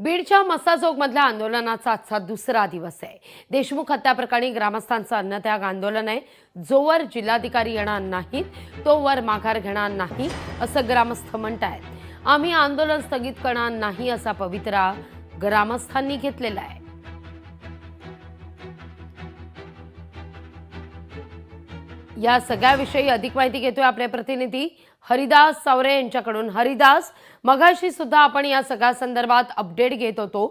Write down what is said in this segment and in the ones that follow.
बीडच्या मस्साजोगमधल्या आंदोलनाचा आजचा दुसरा दिवस आहे। देशमुख हत्या प्रकरणी ग्रामस्थांचं अन्नत्याग आंदोलन आहे। जोवर जिल्हाधिकारी येणार नाहीत तोवर माघार घेणार नाही असं ग्रामस्थ म्हणतायत। आम्ही आंदोलन स्थगित करणार नाही असा पवित्रा ग्रामस्थांनी घेतलेला आहे। या सगळ्याविषयी अधिक माहिती घेतोय आपले प्रतिनिधी हरिदास सावरे यांच्याकडून। हरिदास, मगाशी सुद्धा आपण या सगळ्या संदर्भात अपडेट घेत होतो,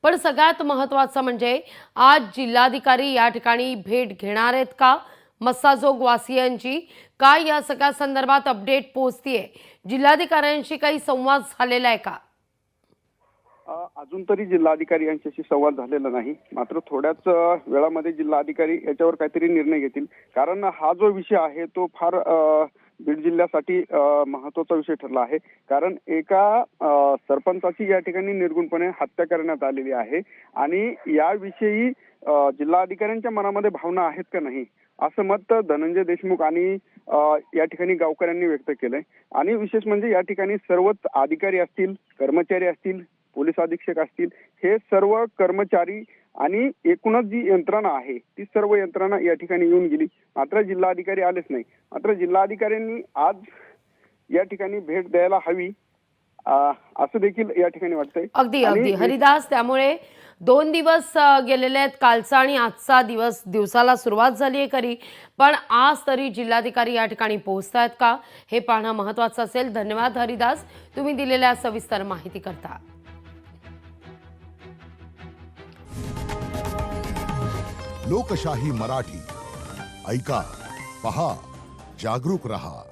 पण सगळ्यात महत्त्वाचं म्हणजे आज जिल्हाधिकारी या ठिकाणी भेट घेणार आहेत का मस्साजोग वासियांची? काय या सगळ्या संदर्भात अपडेट पोहोचतीये? जिल्हाधिकाऱ्यांशी काही संवाद झालेला आहे का? अजून तरी जिल्हाधिकारी यांच्याशी संवाद झालेला नाही, मात्र थोड्याच वेळामध्ये जिल्हाधिकारी याच्यावर काहीतरी निर्णय घेतील। कारण हा जो विषय आहे तो फार बीड जिल्ह्यासाठी महत्त्वाचा विषय ठरला आहे। कारण एका सरपंचाची या ठिकाणी निर्गुणपणे हत्या करण्यात आलेली आहे आणि याविषयी जिल्हाधिकाऱ्यांच्या मनामध्ये भावना आहेत का नाही असं मत धनंजय देशमुख आणि या ठिकाणी गावकऱ्यांनी व्यक्त केलंय। आणि विशेष म्हणजे या ठिकाणी सर्वच अधिकारी असतील, कर्मचारी असतील, पोलीस अधीक्षक असतील, हे सर्व कर्मचारी आणि एकूणच जी यंत्रणा आहे ती सर्व यंत्रणा या ठिकाणी येऊन गेली, मात्र जिल्हाधिकारी आलेच नाही। मात्र जिल्हाधिकाऱ्यांनी आज या ठिकाणी भेट द्यायला हवी असं देखील या ठिकाणी वाटतंय। अगदी अगदी हरिदास, त्यामुळे 2 दिवस गेलेले आहेत, कालचा आणि आजचा दिवस। दिवसाला सुरुवात झाली आहे खरी, पण आज तरी जिल्हाधिकारी या ठिकाणी पोहोचतायत का हे पाहणं महत्त्वाचं असेल। धन्यवाद हरिदास, तुम्ही दिलेल्या सविस्तर माहिती करता। लोकशाही मराठी ऐका, पहा, जागरूक रहा।